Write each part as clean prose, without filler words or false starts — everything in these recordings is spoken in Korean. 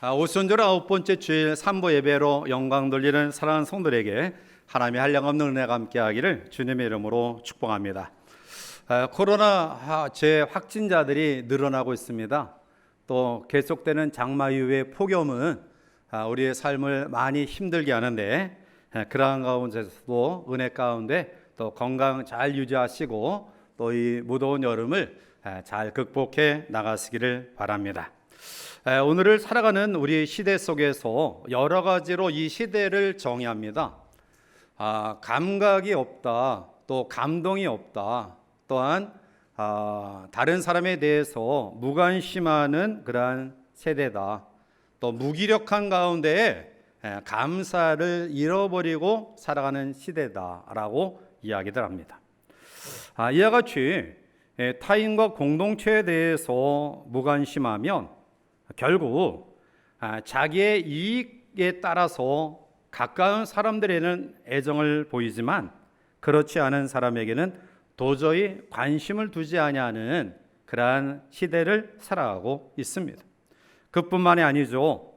오순절 9번째 주일 3부 예배로 영광 돌리는 사랑하는 성도들에게 하나님의 한량없는 은혜가 함께하기를 주님의 이름으로 축복합니다. 코로나 재확진자들이 늘어나고 있습니다. 또 계속되는 장마 이후의 폭염은 우리의 삶을 많이 힘들게 하는데, 그러한 가운데서도 은혜 가운데 또 건강 잘 유지하시고 또 이 무더운 여름을 잘 극복해 나가시기를 바랍니다. 오늘을 살아가는 우리 시대 속에서 여러 가지로 이 시대를 정의합니다. 감각이 없다, 또 감동이 없다, 또한 다른 사람에 대해서 무관심하는 그러한 세대다, 또 무기력한 가운데에 감사를 잃어버리고 살아가는 시대다라고 이야기들 합니다. 이와 같이 타인과 공동체에 대해서 무관심하면 결국 자기의 이익에 따라서 가까운 사람들에게는 애정을 보이지만 그렇지 않은 사람에게는 도저히 관심을 두지 아니하는 그러한 시대를 살아가고 있습니다. 그뿐만이 아니죠.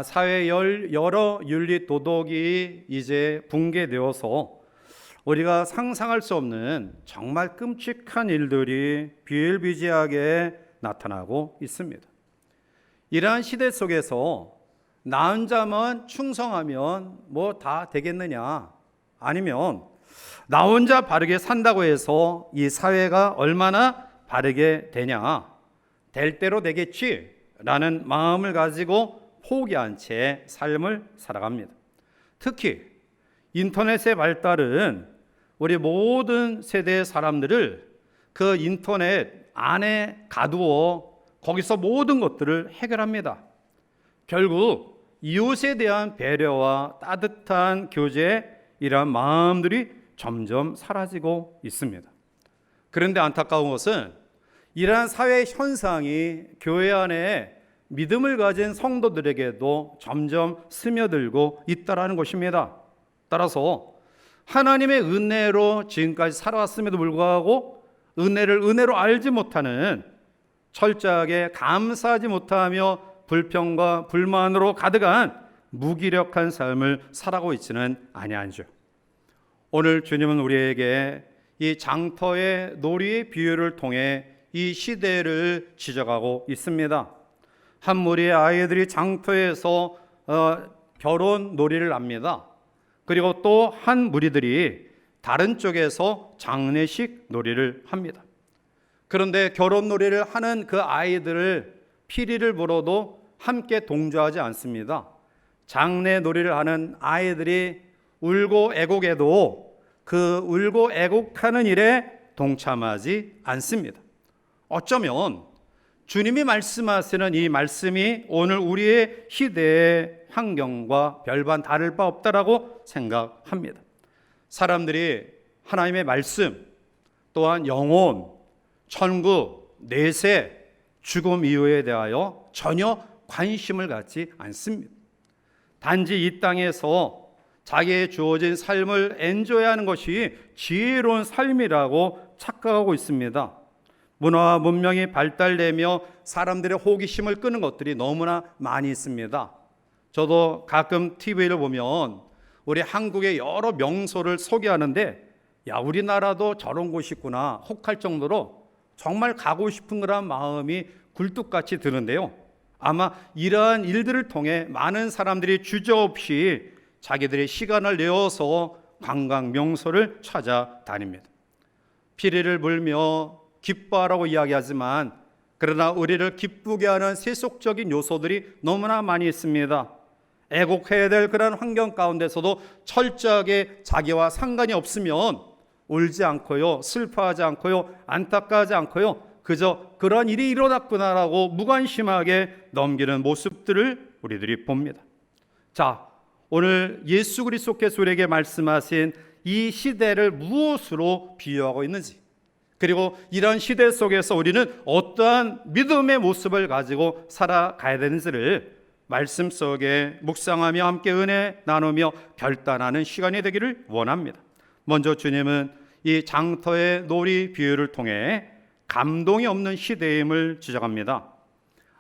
사회의 여러 윤리 도덕이 이제 붕괴되어서 우리가 상상할 수 없는 정말 끔찍한 일들이 비일비재하게 나타나고 있습니다. 이러한 시대 속에서 나 혼자만 충성하면 뭐 다 되겠느냐, 아니면 나 혼자 바르게 산다고 해서 이 사회가 얼마나 바르게 되냐, 될 대로 되겠지 라는 마음을 가지고 포기한 채 삶을 살아갑니다. 특히 인터넷의 발달은 우리 모든 세대의 사람들을 그 인터넷 안에 가두어 거기서 모든 것들을 해결합니다. 결국 이웃에 대한 배려와 따뜻한 교제, 이러한 마음들이 점점 사라지고 있습니다. 그런데 안타까운 것은 이러한 사회 현상이 교회 안에 믿음을 가진 성도들에게도 점점 스며들고 있다는 것입니다. 따라서 하나님의 은혜로 지금까지 살아왔음에도 불구하고 은혜를 은혜로 알지 못하는, 철저하게 감사하지 못하며 불평과 불만으로 가득한 무기력한 삶을 살아가고 있지는 아니하죠. 오늘 주님은 우리에게 이 장터의 놀이의 비유를 통해 이 시대를 지적하고 있습니다. 한 무리의 아이들이 장터에서 결혼 놀이를 합니다. 그리고 또 한 무리들이 다른 쪽에서 장례식 놀이를 합니다. 그런데 결혼 놀이를 하는 그 아이들을 피리를 불어도 함께 동조하지 않습니다. 장례 놀이를 하는 아이들이 울고 애곡해도 그 울고 애곡하는 일에 동참하지 않습니다. 어쩌면 주님이 말씀하시는 이 말씀이 오늘 우리의 시대의 환경과 별반 다를 바 없다라고 생각합니다. 사람들이 하나님의 말씀, 또한 영혼, 천국, 내세, 죽음 이후에 대하여 전혀 관심을 갖지 않습니다. 단지 이 땅에서 자기의 주어진 삶을 엔조이하는 것이 지혜로운 삶이라고 착각하고 있습니다. 문화와 문명이 발달되며 사람들의 호기심을 끄는 것들이 너무나 많이 있습니다. 저도 가끔 TV를 보면 우리 한국의 여러 명소를 소개하는데, 야, 우리나라도 저런 곳이 있구나 혹할 정도로 정말 가고 싶은 그런 마음이 굴뚝같이 드는데요. 아마 이러한 일들을 통해 많은 사람들이 주저없이 자기들의 시간을 내어서 관광 명소를 찾아다닙니다. 피리를 불며 기뻐하라고 이야기하지만 그러나 우리를 기쁘게 하는 세속적인 요소들이 너무나 많이 있습니다. 애곡해야 될 그런 환경 가운데서도 철저하게 자기와 상관이 없으면 울지 않고요, 슬퍼하지 않고요, 안타까워하지 않고요, 그저 그런 일이 일어났구나라고 무관심하게 넘기는 모습들을 우리들이 봅니다. 자, 오늘 예수 그리스도께서 우리에게 말씀하신 이 시대를 무엇으로 비유하고 있는지, 그리고 이런 시대 속에서 우리는 어떠한 믿음의 모습을 가지고 살아가야 되는지를 말씀 속에 묵상하며 함께 은혜 나누며 결단하는 시간이 되기를 원합니다. 먼저 주님은 이 장터의 놀이 비유를 통해 감동이 없는 시대임을 지적합니다.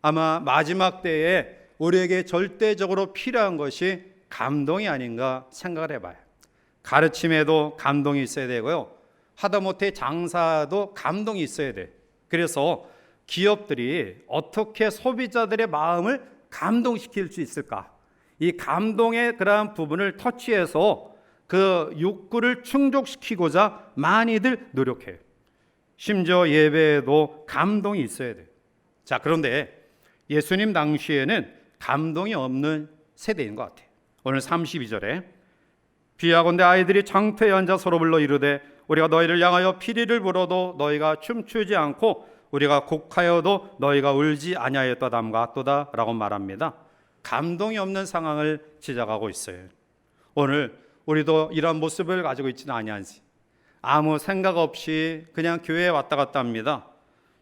아마 마지막 때에 우리에게 절대적으로 필요한 것이 감동이 아닌가 생각을 해봐요. 가르침에도 감동이 있어야 되고요. 하다못해 장사도 감동이 있어야 돼. 그래서 기업들이 어떻게 소비자들의 마음을 감동시킬 수 있을까? 이 감동의 그러한 부분을 터치해서 그 욕구를 충족시키고자 많이들 노력해요. 심지어 예배에도 감동이 있어야 돼요. 자, 그런데 예수님 당시에는 감동이 없는 세대인 것 같아요. 오늘 32절에 비하건대 아이들이 장터에 앉아 서로 불러 이르되 우리가 너희를 향하여 피리를 불어도 너희가 춤추지 않고 우리가 곡하여도 너희가 울지 아니하였다담과 라고 말합니다. 감동이 없는 상황을 지적하고 있어요. 오늘 우리도 이런 모습을 가지고 있지는 아니한지 아무 생각 없이 그냥 교회에 왔다 갔다 합니다.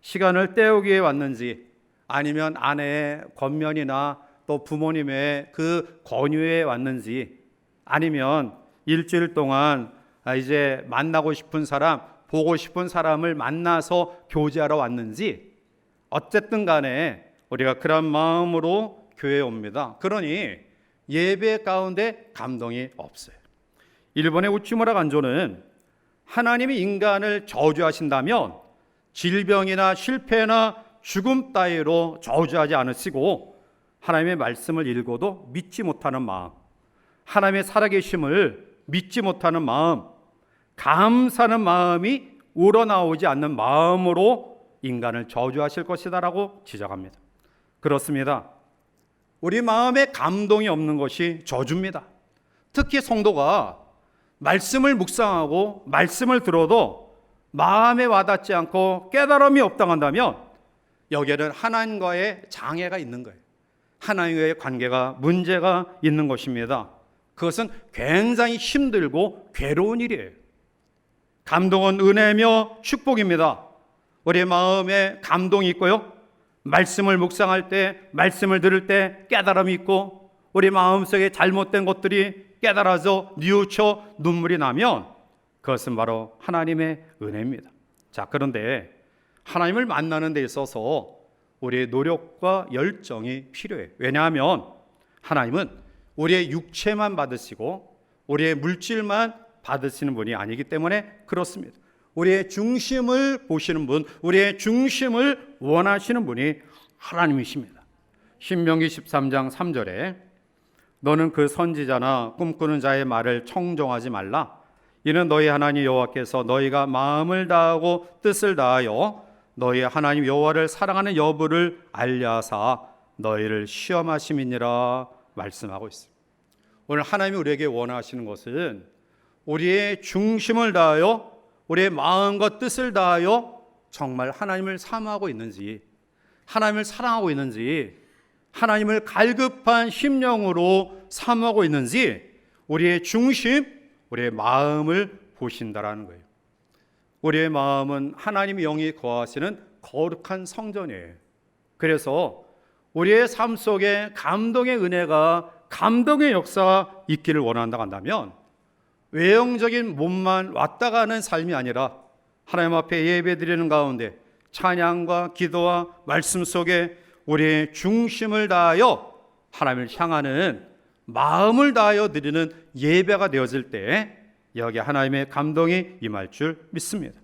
시간을 때우기 위해 왔는지 아니면 아내의 권면이나 또 부모님의 그 권유에 왔는지 아니면 일주일 동안 이제 만나고 싶은 사람, 보고 싶은 사람을 만나서 교제하러 왔는지 어쨌든 간에 우리가 그런 마음으로 교회에 옵니다. 그러니 예배 가운데 감동이 없어요. 일본의 우치무라 간조는 하나님이 인간을 저주하신다면 질병이나 실패나 죽음 따위로 저주하지 않으시고 하나님의 말씀을 읽어도 믿지 못하는 마음, 하나님의 살아계심을 믿지 못하는 마음, 감사하는 마음이 우러나오지 않는 마음으로 인간을 저주하실 것이다라고 지적합니다. 그렇습니다. 우리 마음에 감동이 없는 것이 저주입니다. 특히 성도가 말씀을 묵상하고 말씀을 들어도 마음에 와닿지 않고 깨달음이 없다한다면 여기에는 하나님과의 장애가 있는 거예요. 하나님과의 관계가 문제가 있는 것입니다. 그것은 굉장히 힘들고 괴로운 일이에요. 감동은 은혜며 축복입니다. 우리의 마음에 감동이 있고요. 말씀을 묵상할 때, 말씀을 들을 때 깨달음이 있고 우리 마음속에 잘못된 것들이 깨달아져 뉘우쳐 눈물이 나면 그것은 바로 하나님의 은혜입니다. 자, 그런데 하나님을 만나는 데 있어서 우리의 노력과 열정이 필요해요. 왜냐하면 하나님은 우리의 육체만 받으시고 우리의 물질만 받으시는 분이 아니기 때문에 그렇습니다. 우리의 중심을 보시는 분, 우리의 중심을 원하시는 분이 하나님이십니다. 신명기 13장 3절에 너는 그 선지자나 꿈꾸는 자의 말을 청종하지 말라. 이는 너희 하나님 여호와께서 너희가 마음을 다하고 뜻을 다하여 너희 하나님 여호와를 사랑하는 여부를 알려하사 너희를 시험하심이니라 말씀하고 있습니다. 오늘 하나님이 우리에게 원하시는 것은 우리의 중심을 다하여 우리의 마음과 뜻을 다하여 정말 하나님을 사모하고 있는지, 하나님을 사랑하고 있는지, 하나님을 갈급한 심령으로 사모하고 있는지 우리의 중심, 우리의 마음을 보신다라는 거예요. 우리의 마음은 하나님의 영이 거하시는 거룩한 성전이에요. 그래서 우리의 삶 속에 감동의 은혜가, 감동의 역사가 있기를 원한다고 한다면 외형적인 몸만 왔다 가는 삶이 아니라 하나님 앞에 예배드리는 가운데 찬양과 기도와 말씀 속에 우리의 중심을 다하여 하나님을 향하는 마음을 다하여 드리는 예배가 되어질 때 여기 하나님의 감동이 임할 줄 믿습니다.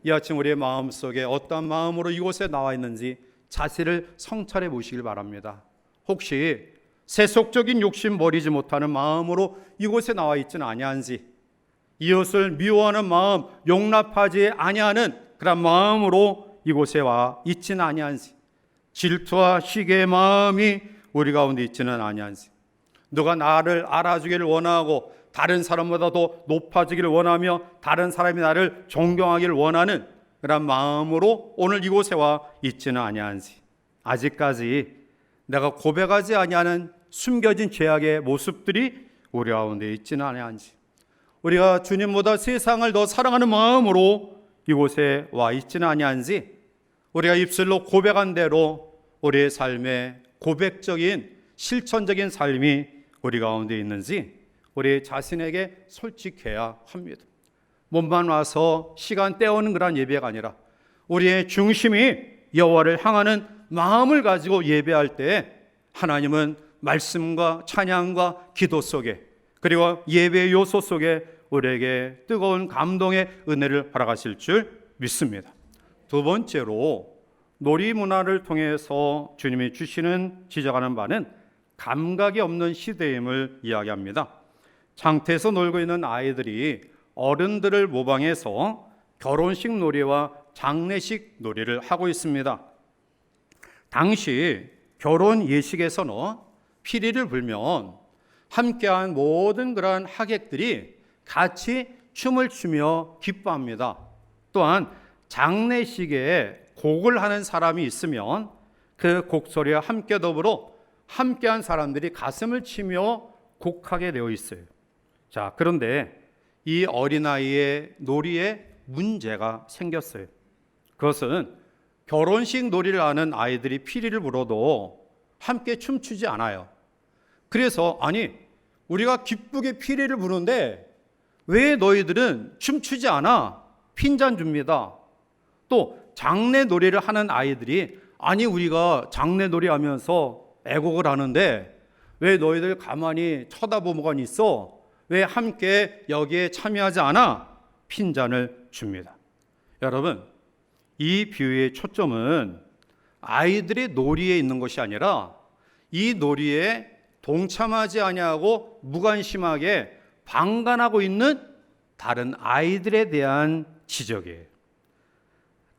이 아침 우리의 마음 속에 어떤 마음으로 이곳에 나와 있는지 자세를 성찰해 보시길 바랍니다. 혹시 세속적인 욕심 버리지 못하는 마음으로 이곳에 나와 있지는 아니한지, 이웃을 미워하는 마음, 용납하지 아니하는 그런 마음으로 이곳에 와 있지는 아니한지, 질투와 시기의 마음이 우리 가운데 있지는 아니한지, 누가 나를 알아주기를 원하고 다른 사람보다 더 높아지기를 원하며 다른 사람이 나를 존경하기를 원하는 그런 마음으로 오늘 이곳에 와 있지는 아니한지, 아직까지 내가 고백하지 아니하는 숨겨진 죄악의 모습들이 우리 가운데 있지는 아니한지, 우리가 주님보다 세상을 더 사랑하는 마음으로 이곳에 와 있지는 아니한지, 우리가 입술로 고백한 대로 우리의 삶에 고백적인 실천적인 삶이 우리 가운데 있는지 우리 자신에게 솔직해야 합니다. 몸만 와서 시간 때우는 그런 예배가 아니라 우리의 중심이 여호와를 향하는 마음을 가지고 예배할 때 하나님은 말씀과 찬양과 기도 속에, 그리고 예배의 요소 속에 우리에게 뜨거운 감동의 은혜를 허락하실 줄 믿습니다. 두 번째로 놀이 문화를 통해서 주님이 주시는 지적하는 바는 감각이 없는 시대임을 이야기합니다. 장터에서 놀고 있는 아이들이 어른들을 모방해서 결혼식 놀이와 장례식 놀이를 하고 있습니다. 당시 결혼 예식에서는 피리를 불면 함께한 모든 그러한 하객들이 같이 춤을 추며 기뻐합니다. 또한 장례식에 곡을 하는 사람이 있으면 그 곡소리와 함께 더불어 함께한 사람들이 가슴을 치며 곡하게 되어 있어요. 자, 그런데 이 어린아이의 놀이에 문제가 생겼어요. 그것은 결혼식 놀이를 하는 아이들이 피리를 불어도 함께 춤추지 않아요. 그래서 아니, 우리가 기쁘게 피리를 부르는데 왜 너희들은 춤추지 않아? 핀잔 줍니다. 또 장례 놀이를 하는 아이들이 아니, 우리가 장례 놀이 하면서 애곡을 하는데 왜 너희들 가만히 쳐다보고만 있어? 왜 함께 여기에 참여하지 않아? 핀잔을 줍니다. 여러분, 이 비유의 초점은 아이들의 놀이에 있는 것이 아니라 이 놀이에 동참하지 아니하고 무관심하게 방관하고 있는 다른 아이들에 대한 지적이에요.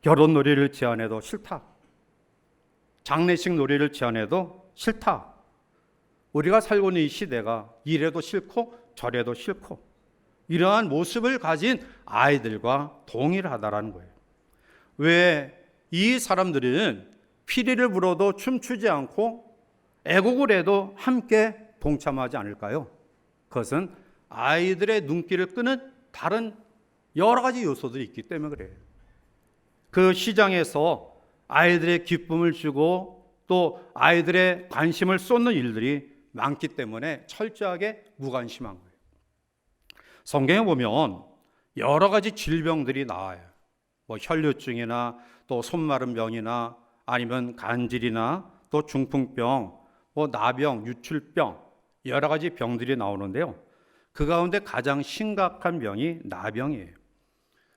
결혼 놀이를 제안해도 싫다. 장례식 놀이를 제안해도 싫다. 우리가 살고 있는 이 시대가 이래도 싫고 저래도 싫고 이러한 모습을 가진 아이들과 동일하다라는 거예요. 왜 이 사람들은 피리를 불어도 춤추지 않고 애곡을 해도 함께 동참하지 않을까요? 그것은 아이들의 눈길을 끄는 다른 여러 가지 요소들이 있기 때문에 그래요. 그 시장에서 아이들의 기쁨을 주고 또 아이들의 관심을 쏟는 일들이 많기 때문에 철저하게 무관심한 거예요. 성경에 보면 여러 가지 질병들이 나와요. 뭐 혈류증이나 또 손마른 병이나 아니면 간질이나 또 중풍병, 뭐 나병, 유출병 여러 가지 병들이 나오는데요. 그 가운데 가장 심각한 병이 나병이에요.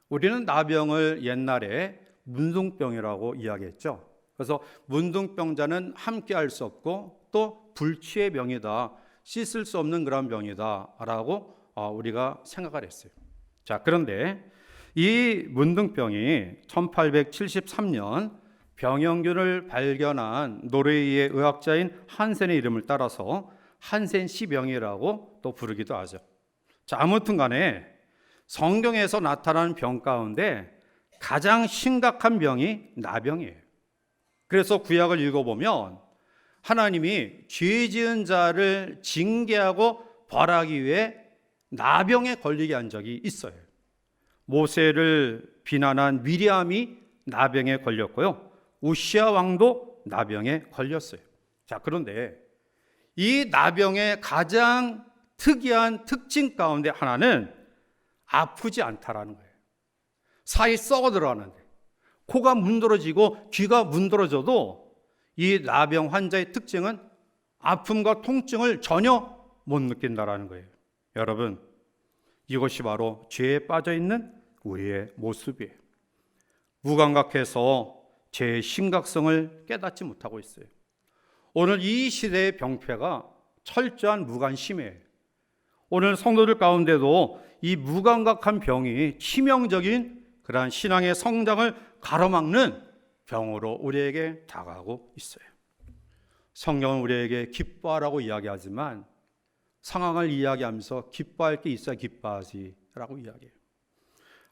우리는 나병을 옛날에 문둥병이라고 이야기했죠. 그래서 문둥병자는 함께 할 수 없고 또 불치의 병이다, 씻을 수 없는 그런 병이다라고 우리가 생각을 했어요. 자, 그런데 이 문둥병이 1873년 병영균을 발견한 노르웨이의 의학자인 한센의 이름을 따라서 한센시병이라고 또 부르기도 하죠. 자, 아무튼 간에 성경에서 나타나는 병 가운데 가장 심각한 병이 나병이에요. 그래서 구약을 읽어보면 하나님이 죄 지은 자를 징계하고 벌하기 위해 나병에 걸리게 한 적이 있어요. 모세를 비난한 미리암이 나병에 걸렸고요. 우시아 왕도 나병에 걸렸어요. 자, 그런데 이 나병의 가장 특이한 특징 가운데 하나는 아프지 않다라는 거예요. 사이 썩어 들어가는데 코가 문드러지고 귀가 문드러져도 이 나병 환자의 특징은 아픔과 통증을 전혀 못 느낀다라는 거예요. 여러분, 이것이 바로 죄에 빠져 있는 우리의 모습이에요. 무감각해서 죄의 심각성을 깨닫지 못하고 있어요. 오늘 이 시대의 병폐가 철저한 무관심이에요. 오늘 성도들 가운데도 이 무감각한 병이 치명적인 그러한 신앙의 성장을 가로막는 병으로 우리에게 다가오고 있어요. 성경은 우리에게 기뻐하라고 이야기하지만 상황을 이야기하면서 기뻐할 게 있어야 기뻐하지라고 이야기해요.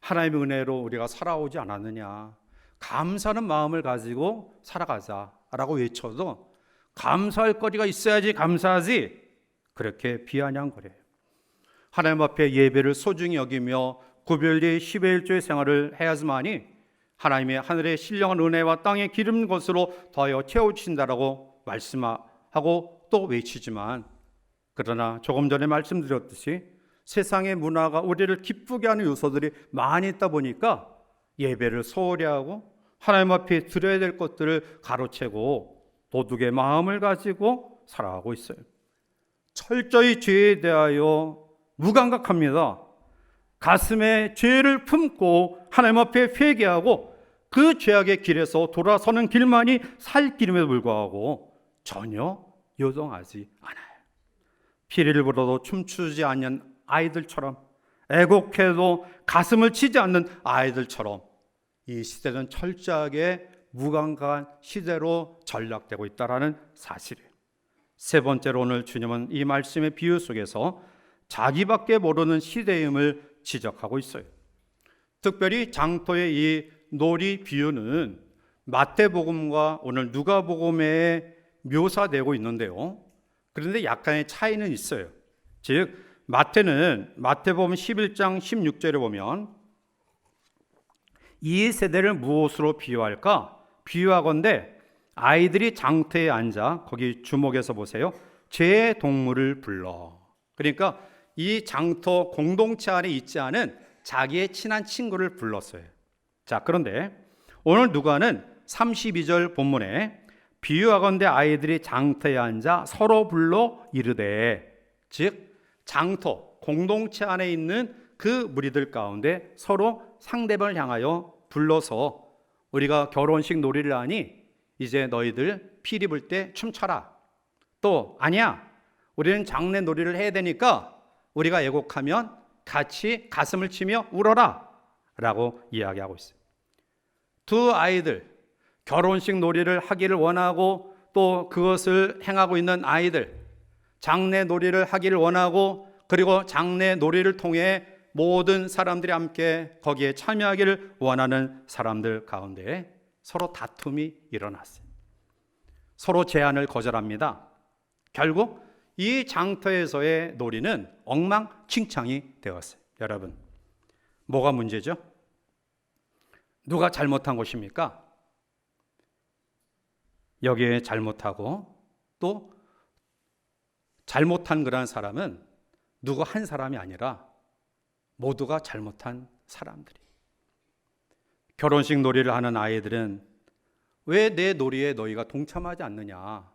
하나님의 은혜로 우리가 살아오지 않았느냐, 감사하는 마음을 가지고 살아가자라고 외쳐도 감사할 거리가 있어야지 감사하지, 그렇게 비아냥거려요. 하나님 앞에 예배를 소중히 여기며 구별리 10의 1조의 생활을 해야지만이 하나님의 하늘의 신령한 은혜와 땅의 기름 것으로 더하여 채워주신다라고 말씀하고 또 외치지만, 그러나 조금 전에 말씀드렸듯이 세상의 문화가 우리를 기쁘게 하는 요소들이 많이 있다 보니까 예배를 소홀히 하고 하나님 앞에 드려야 될 것들을 가로채고 도둑의 마음을 가지고 살아가고 있어요. 철저히 죄에 대하여 무감각합니다. 가슴에 죄를 품고 하나님 앞에 회개하고 그 죄악의 길에서 돌아서는 길만이 살 길임에도 불구하고 전혀 요동하지 않아요. 피리를 불어도 춤추지 않는 아이들처럼, 애곡해도 가슴을 치지 않는 아이들처럼 이 시대는 철저하게 무감각한 시대로 전락되고 있다는 사실이에요. 세 번째로 오늘 주님은 이 말씀의 비유 속에서 자기밖에 모르는 시대임을 지적하고 있어요. 특별히 장터의 이 놀이 비유는 마태복음과 오늘 누가복음에 묘사되고 있는데요. 그런데 약간의 차이는 있어요. 즉 마태복음 11장 16절에 보면 이 세대를 무엇으로 비유할까? 비유하건대 아이들이 장터에 앉아, 거기 주목해서 보세요, 제 동물을 불러. 그러니까 이 장터 공동체 안에 있지 않은 자기의 친한 친구를 불렀어요. 자, 그런데 오늘 누가는 32절 본문에 비유하건대 아이들이 장터에 앉아 서로 불러 이르되, 즉 장터 공동체 안에 있는 그 무리들 가운데 서로 상대방을 향하여 불러서 우리가 결혼식 놀이를 하니 이제 너희들 피리 불 때 춤춰라. 또 아니야, 우리는 장례 놀이를 해야 되니까 우리가 애곡하면 같이 가슴을 치며 울어라 라고 이야기하고 있어요. 두 아이들, 결혼식 놀이를 하기를 원하고 또 그것을 행하고 있는 아이들, 장례 놀이를 하기를 원하고 그리고 장례 놀이를 통해 모든 사람들이 함께 거기에 참여하기를 원하는 사람들 가운데 서로 다툼이 일어났어요. 서로 제안을 거절합니다. 결국 이 장터에서의 놀이는 엉망진창이 되었어요. 여러분, 뭐가 문제죠? 누가 잘못한 것입니까? 여기에 잘못하고 또 잘못한 그런 사람은 누구 한 사람이 아니라 모두가 잘못한 사람들이. 결혼식 놀이를 하는 아이들은 왜 내 놀이에 너희가 동참하지 않느냐,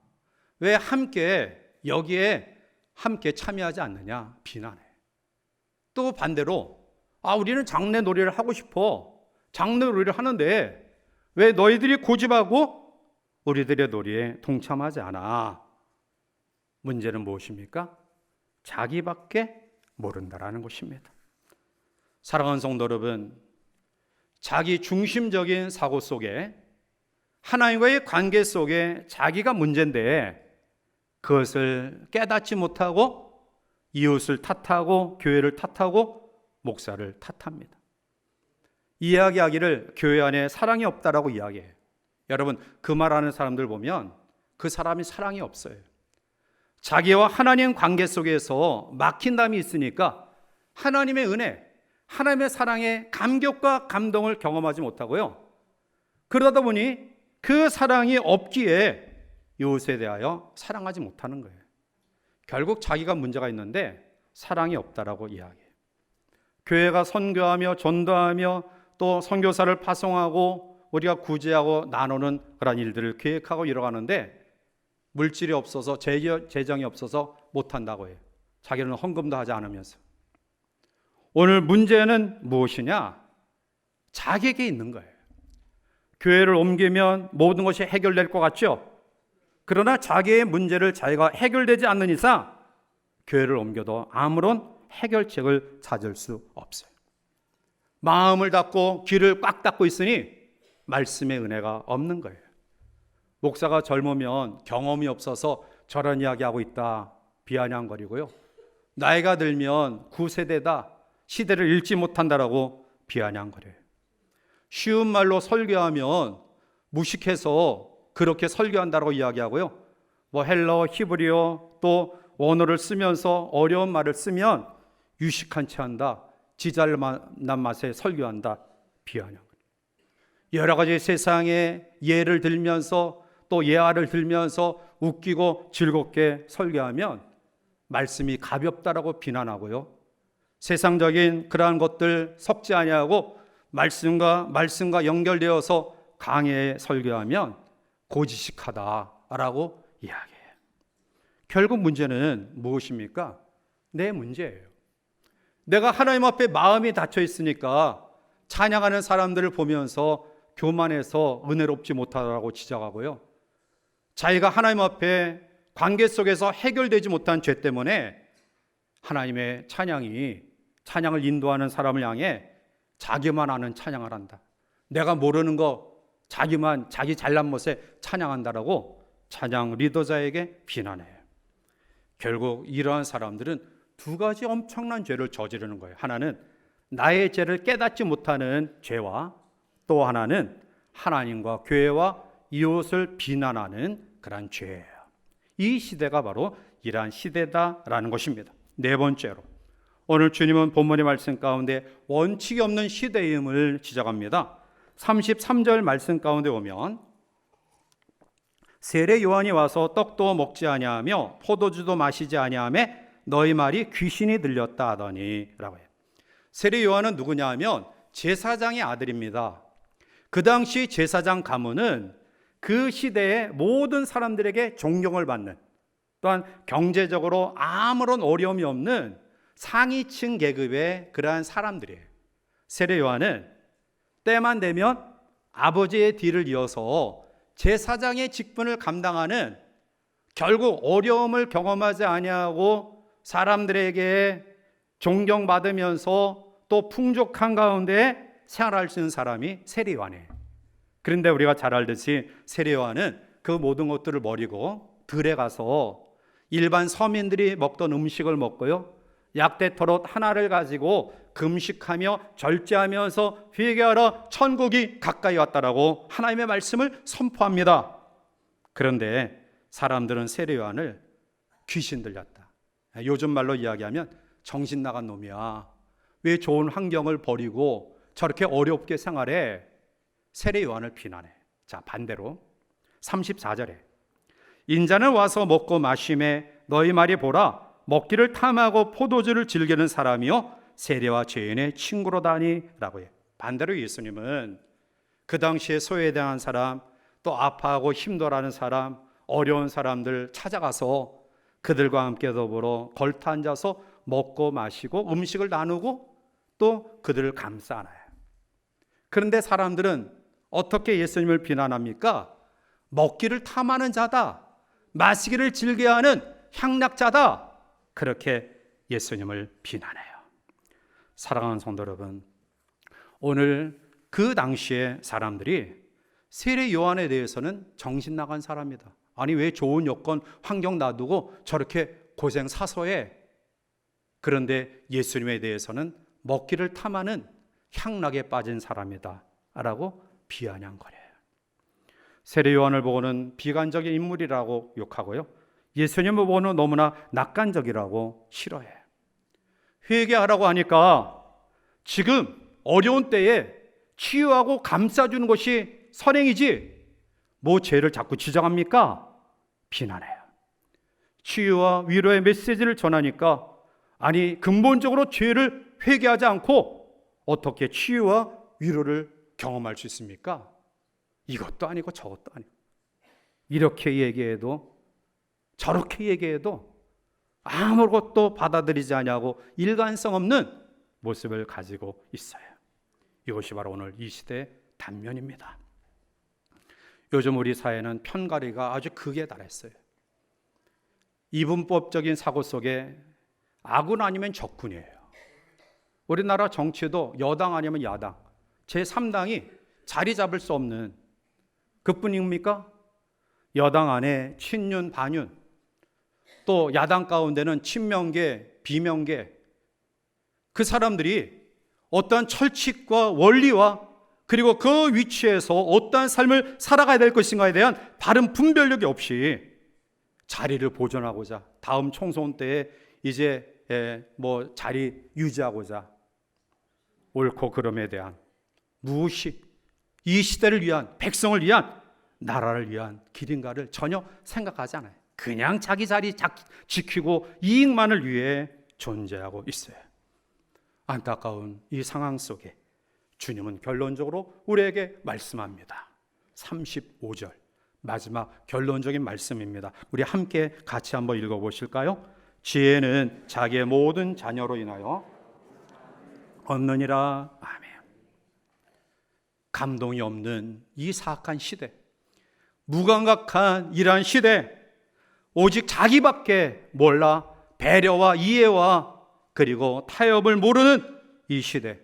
왜 함께 여기에 함께 참여하지 않느냐 비난해. 또 반대로 우리는 장례 놀이를 하고 싶어, 장례 놀이를 하는데 왜 너희들이 고집하고 우리들의 놀이에 동참하지 않아? 문제는 무엇입니까? 자기밖에 모른다라는 것입니다. 사랑하는 성도 여러분, 자기 중심적인 사고 속에, 하나님과의 관계 속에 자기가 문제인데 그것을 깨닫지 못하고 이웃을 탓하고 교회를 탓하고 목사를 탓합니다. 이야기하기를 교회 안에 사랑이 없다라고 이야기해요. 여러분, 그 말하는 사람들 보면 그 사람이 사랑이 없어요. 자기와 하나님 관계 속에서 막힌담이 있으니까 하나님의 은혜, 하나님의 사랑의 감격과 감동을 경험하지 못하고요, 그러다 보니 그 사랑이 없기에 이웃에 대하여 사랑하지 못하는 거예요. 결국 자기가 문제가 있는데 사랑이 없다라고 이야기해요. 교회가 선교하며 전도하며 또 선교사를 파송하고 우리가 구제하고 나누는 그런 일들을 계획하고 이뤄가는데 물질이 없어서, 재정이 없어서 못한다고 해요. 자기는 헌금도 하지 않으면서. 오늘 문제는 무엇이냐? 자기에게 있는 거예요. 교회를 옮기면 모든 것이 해결될 것 같죠? 그러나 자기의 문제를 자기가 해결되지 않는 이상 교회를 옮겨도 아무런 해결책을 찾을 수 없어요. 마음을 닫고 귀를 꽉 닫고 있으니 말씀의 은혜가 없는 거예요. 목사가 젊으면 경험이 없어서 저런 이야기하고 있다 비아냥거리고요, 나이가 들면 구세대다, 시대를 읽지 못한다라고 비아냥거려요. 쉬운 말로 설교하면 무식해서 그렇게 설교한다고 이야기하고요, 헬러, 히브리어 또 원어를 쓰면서 어려운 말을 쓰면 유식한 채 한다, 지잘난 맛에 설교한다 비아냥. 여러 가지 세상의 예를 들면서 또 예화를 들면서 웃기고 즐겁게 설교하면 말씀이 가볍다라고 비난하고요, 세상적인 그러한 것들 섞지 아니하고 말씀과 연결되어서 강의에 설교하면 고지식하다라고 이야기해요. 결국 문제는 무엇입니까? 내 문제예요. 내가 하나님 앞에 마음이 닫혀 있으니까 찬양하는 사람들을 보면서 교만해서 은혜롭지 못하다고 지적하고요. 자기가 하나님 앞에 관계 속에서 해결되지 못한 죄 때문에 하나님의 찬양을 인도하는 사람을 향해 자기만 아는 찬양을 한다. 내가 모르는 거 자기 잘난 못에 찬양한다라고 찬양 리더자에게 비난해요. 결국 이러한 사람들은 두 가지 엄청난 죄를 저지르는 거예요. 하나는 나의 죄를 깨닫지 못하는 죄와 또 하나는 하나님과 교회와 이웃을 비난하는 그런 죄예요. 이 시대가 바로 이러한 시대다라는 것입니다. 네 번째로 오늘 주님은 본문의 말씀 가운데 원칙이 없는 시대임을 지적합니다. 33절 말씀 가운데 오면 세례 요한이 와서 떡도 먹지 아니하며 포도주도 마시지 아니하며 너희 말이 귀신이 들렸다 하더니 라고 해요. 세례 요한은 누구냐 하면 제사장의 아들입니다. 그 당시 제사장 가문은 그 시대의 모든 사람들에게 존경을 받는, 또한 경제적으로 아무런 어려움이 없는 상위층 계급의 그러한 사람들이에요. 세례 요한은 때만 되면 아버지의 뒤를 이어서 제사장의 직분을 감당하는, 결국 어려움을 경험하지 아니하고 사람들에게 존경받으면서 또 풍족한 가운데 생활할 수 있는 사람이 세례 요한이에요. 그런데 우리가 잘 알듯이 세례 요한은 그 모든 것들을 버리고 들에 가서 일반 서민들이 먹던 음식을 먹고요, 약대토롯 하나를 가지고 금식하며 절제하면서 회개하라, 천국이 가까이 왔다라고 하나님의 말씀을 선포합니다. 그런데 사람들은 세례 요한을 귀신 들렸다, 요즘 말로 이야기하면 정신 나간 놈이야, 왜 좋은 환경을 버리고 저렇게 어렵게 생활해, 세례 요한을 비난해. 자, 반대로 34절에 인자는 와서 먹고 마심에 너희 말이 보라, 먹기를 탐하고 포도주를 즐기는 사람이요 세례와 죄인의 친구로다니 라고 해요. 반대로 예수님은 그 당시에 소외당한 사람, 또 아파하고 힘들어하는 사람, 어려운 사람들 찾아가서 그들과 함께 더불어 걸터 앉아서 먹고 마시고 음식을 나누고 또 그들을 감싸 안아요. 그런데 사람들은 어떻게 예수님을 비난합니까? 먹기를 탐하는 자다, 마시기를 즐겨하는 향락자다, 그렇게 예수님을 비난해요. 사랑하는 성도 여러분, 오늘 그 당시에 사람들이 세례 요한에 대해서는 정신 나간 사람이다, 아니 왜 좋은 여건 환경 놔두고 저렇게 고생 사서해, 그런데 예수님에 대해서는 먹기를 탐하는 향락에 빠진 사람이다 라고 비아냥거려요. 세례 요한을 보고는 비관적인 인물이라고 욕하고요, 예수님을 보고는 너무나 낙관적이라고 싫어해요. 회개하라고 하니까 지금 어려운 때에 치유하고 감싸주는 것이 선행이지 뭐 죄를 자꾸 지적합니까? 비난해요. 치유와 위로의 메시지를 전하니까 아니 근본적으로 죄를 회개하지 않고 어떻게 치유와 위로를 경험할 수 있습니까? 이것도 아니고 저것도 아니고, 이렇게 얘기해도 저렇게 얘기해도 아무것도 받아들이지 않냐고 일관성 없는 모습을 가지고 있어요. 이것이 바로 오늘 이 시대의 단면입니다. 요즘 우리 사회는 편가르기가 아주 극에 달했어요. 이분법적인 사고 속에 아군 아니면 적군이에요. 우리나라 정치도 여당 아니면 야당, 제3당이 자리 잡을 수 없는 그뿐입니까? 여당 안에 친윤, 반윤, 또 야당 가운데는 친명계, 비명계, 그 사람들이 어떠한 철칙과 원리와 그리고 그 위치에서 어떠한 삶을 살아가야 될 것인가에 대한 바른 분별력이 없이 자리를 보존하고자, 다음 총선 때에 이제 자리 유지하고자 옳고 그름에 대한 무의식, 이 시대를 위한, 백성을 위한, 나라를 위한 길인가를 전혀 생각하지 않아요. 그냥 자기 자리 지키고 이익만을 위해 존재하고 있어요. 안타까운 이 상황 속에 주님은 결론적으로 우리에게 말씀합니다. 35절 마지막 결론적인 말씀입니다. 우리 함께 같이 한번 읽어보실까요? 지혜는 자기의 모든 자녀로 인하여 얻느니라. 아멘. 감동이 없는 이 사악한 시대, 무감각한 이러한 시대, 오직 자기밖에 몰라 배려와 이해와 그리고 타협을 모르는 이 시대,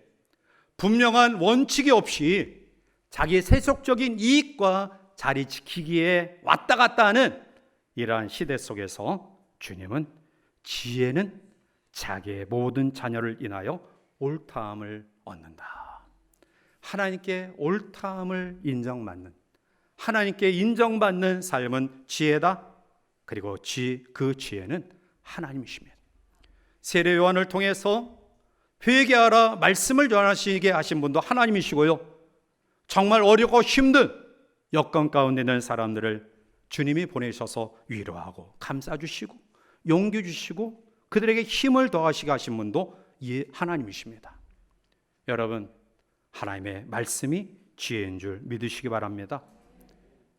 분명한 원칙이 없이 자기의 세속적인 이익과 자리 지키기에 왔다 갔다 하는 이러한 시대 속에서 주님은 지혜는 자기의 모든 자녀를 인하여 옳다함을 얻는다. 하나님께 옳다함을 인정받는, 하나님께 인정받는 삶은 지혜다. 그리고 그 지혜는 하나님이십니다. 세례 요한을 통해서 회개하라 말씀을 전하시게 하신 분도 하나님이시고요, 정말 어렵고 힘든 여건 가운데 있는 사람들을 주님이 보내셔서 위로하고 감싸주시고 용기 주시고 그들에게 힘을 더하시게 하신 분도 이 하나님이십니다. 여러분, 하나님의 말씀이 지혜인 줄 믿으시기 바랍니다.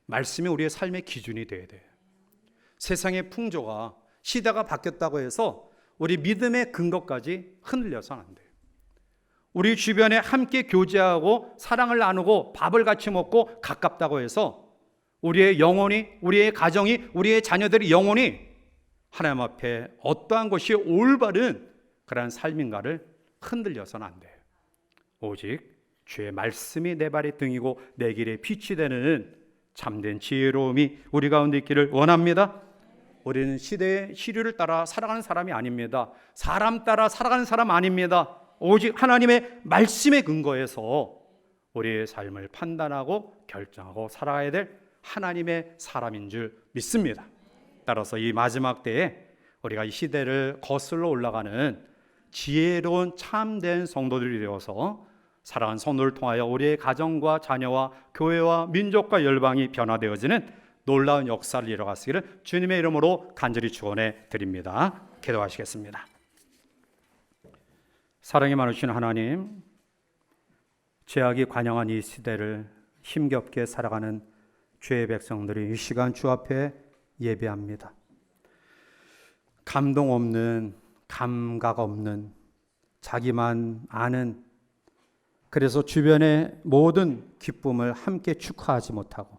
말씀이 우리의 삶의 기준이 되어야 돼요. 세상의 풍조가, 시대가 바뀌었다고 해서 우리 믿음의 근거까지 흔들려서는 안 돼요. 우리 주변에 함께 교제하고 사랑을 나누고 밥을 같이 먹고 가깝다고 해서 우리의 영혼이, 우리의 가정이, 우리의 자녀들의 영혼이 하나님 앞에 어떠한 것이 올바른 그러한 삶인가를 흔들려서는 안 돼요. 오직 주의 말씀이 내 발의 등이고 내 길의 빛이 되는 참된 지혜로움이 우리 가운데 있기를 원합니다. 우리는 시대의 시류를 따라 살아가는 사람이 아닙니다. 사람 따라 살아가는 사람 아닙니다. 오직 하나님의 말씀에 근거해서 우리의 삶을 판단하고 결정하고 살아가야 될 하나님의 사람인 줄 믿습니다. 따라서 이 마지막 때에 우리가 이 시대를 거슬러 올라가는 지혜로운 참된 성도들이 되어서 사랑하는 성도를 통하여 우리의 가정과 자녀와 교회와 민족과 열방이 변화되어지는 놀라운 역사를 이뤄가시기를 주님의 이름으로 간절히 축원해 드립니다. 기도하시겠습니다. 사랑이 많으신 하나님, 죄악이 관영한 이 시대를 힘겹게 살아가는 죄의 백성들이 이 시간 주 앞에 예배합니다. 감동 없는, 감각 없는, 자기만 아는, 그래서 주변의 모든 기쁨을 함께 축하하지 못하고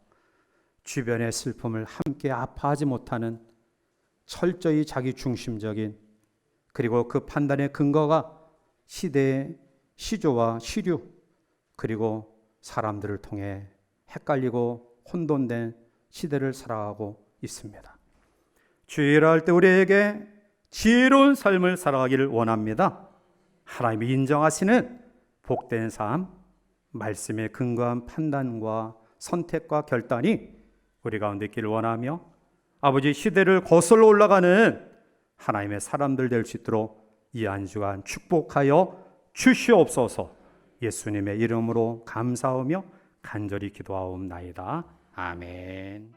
주변의 슬픔을 함께 아파하지 못하는 철저히 자기 중심적인, 그리고 그 판단의 근거가 시대의 시조와 시류, 그리고 사람들을 통해 헷갈리고 혼돈된 시대를 살아가고 있습니다. 주의 일할 때 우리에게 지혜로운 삶을 살아가기를 원합니다. 하나님이 인정하시는 복된 삶, 말씀에 근거한 판단과 선택과 결단이 우리 가운데 있기를 원하며, 아버지, 시대를 거슬러 올라가는 하나님의 사람들 될 수 있도록 이 한 주간 축복하여 주시옵소서. 예수님의 이름으로 감사하며 간절히 기도하옵나이다. 아멘.